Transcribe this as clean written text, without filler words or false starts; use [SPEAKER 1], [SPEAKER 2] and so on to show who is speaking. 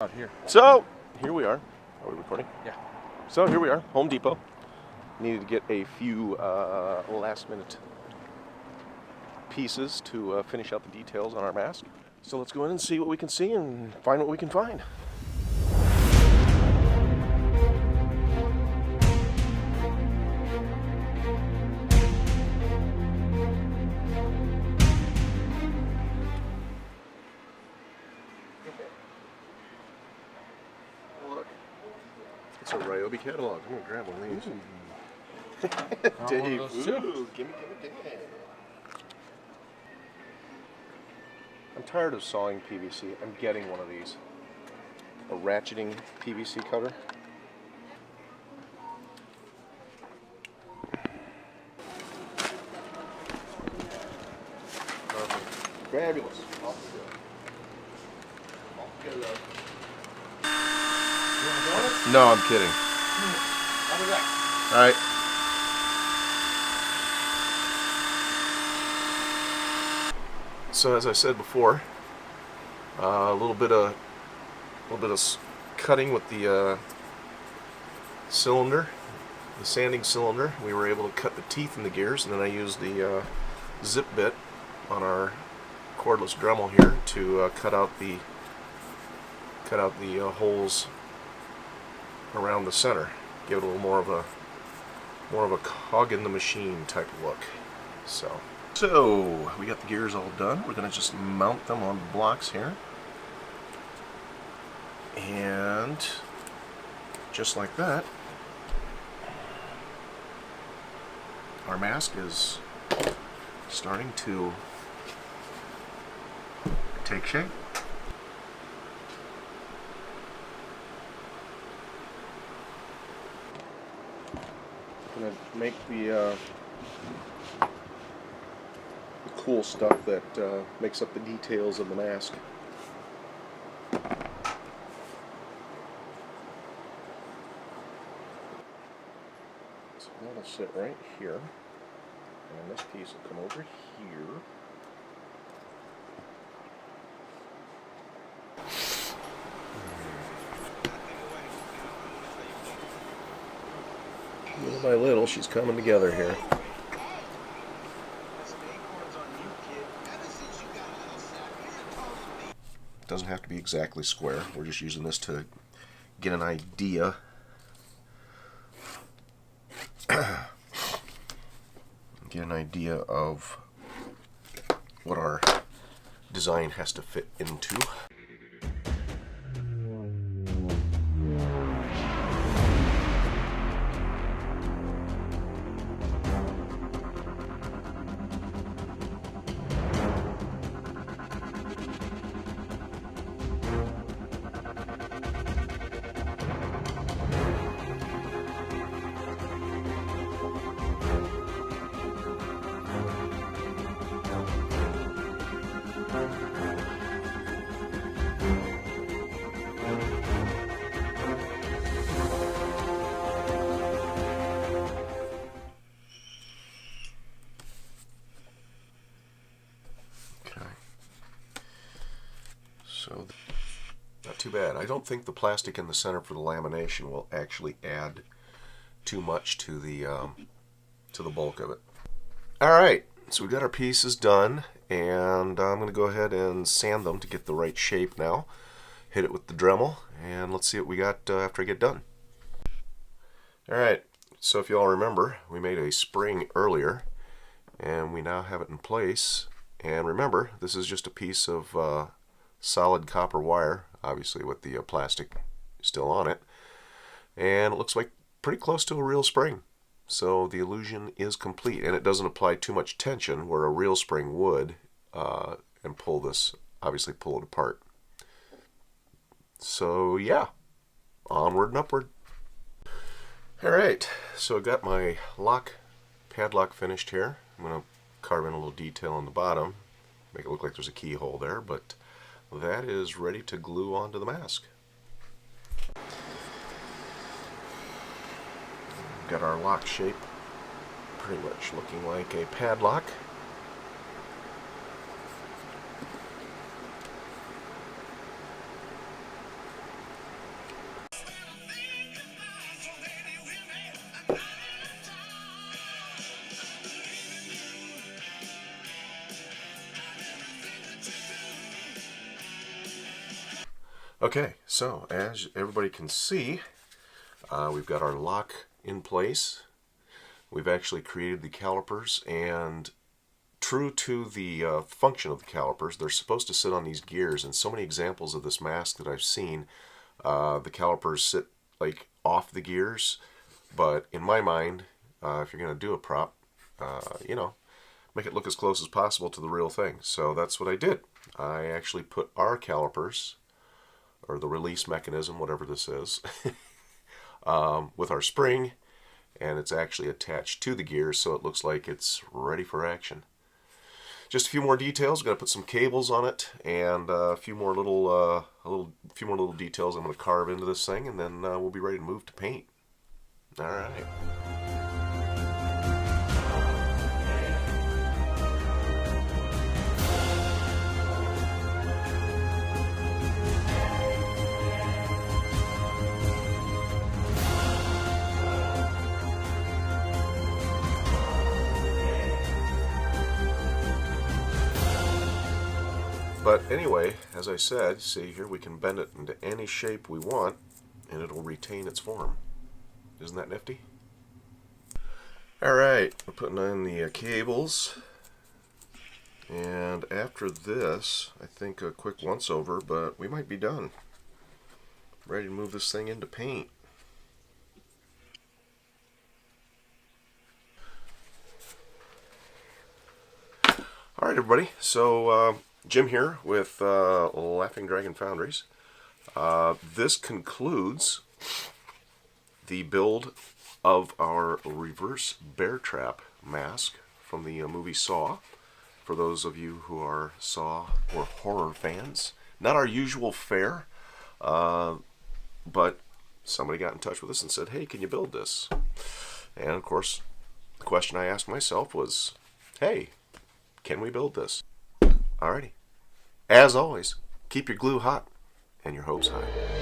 [SPEAKER 1] Out here.
[SPEAKER 2] So, here we are. Are we recording?
[SPEAKER 1] Yeah.
[SPEAKER 2] So, here we are, Home Depot. Needed to get a few last minute pieces to finish out the details on our mask. So let's go in and see what we can see and find what we can find. Look, it's a Ryobi catalog. I'm gonna grab one of these. Dave, ooh, gimme. I'm tired of sawing PVC. I'm getting one of these. A ratcheting PVC cutter. Perfect. Fabulous. No, I'm kidding.
[SPEAKER 1] I'll be back.
[SPEAKER 2] All right. So as I said before, a little bit of cutting with the cylinder, the sanding cylinder. We were able to cut the teeth in the gears, and then I used the zip bit on our cordless Dremel here to cut out the holes around the center, give it a little more of a cog in the machine type of look. So we got the gears all done. We're going to just mount them on the blocks here. And just like that, our mask is starting to take shape. I'm going to make the cool stuff that makes up the details of the mask. So that'll sit right here, and this piece will come over here. Little by little, she's coming together here. Doesn't have to be exactly square. We're just using this to get an idea. Get an idea of what our design has to fit into. So, not too bad. I don't think the plastic in the center for the lamination will actually add too much to the bulk of it. Alright, so we got our pieces done, and I'm going to go ahead and sand them to get the right shape now. Hit it with the Dremel, and let's see what we got after I get done. Alright, so if you all remember, we made a spring earlier, and we now have it in place. And remember, this is just a piece of solid copper wire, obviously with the plastic still on it, and it looks like pretty close to a real spring. So the illusion is complete, and it doesn't apply too much tension where a real spring would, and obviously pull it apart. So yeah, onward and upward. Alright, so I got my padlock finished here. I'm going to carve in a little detail on the bottom, make it look like there's a keyhole there, but that is ready to glue onto the mask. Got our lock shape pretty much looking like a padlock. Okay, so as everybody can see, we've got our lock in place. We've actually created the calipers, and true to the function of the calipers, they're supposed to sit on these gears. And so many examples of this mask that I've seen, the calipers sit like off the gears. But in my mind, if you're going to do a prop, you know, make it look as close as possible to the real thing. So that's what I did. I actually put our calipers, or the release mechanism, whatever this is, with our spring, and it's actually attached to the gears, so it looks like it's ready for action. Just a few more details. We're going to put some cables on it, and a few more little details I'm going to carve into this thing, and then we'll be ready to move to paint. All right. But anyway, as I said, see here, we can bend it into any shape we want, and it'll retain its form. Isn't that nifty? Alright, we're putting in the cables, and after this, I think a quick once over, but we might be done. Ready to move this thing into paint. Alright everybody, so Jim here with Laughing Dragon Foundries. This concludes the build of our reverse bear trap mask from the movie Saw. For those of you who are Saw or horror fans, not our usual fare, but somebody got in touch with us and said, hey, can you build this? And of course, the question I asked myself was, hey, can we build this? Alrighty. As always, keep your glue hot and your hose high.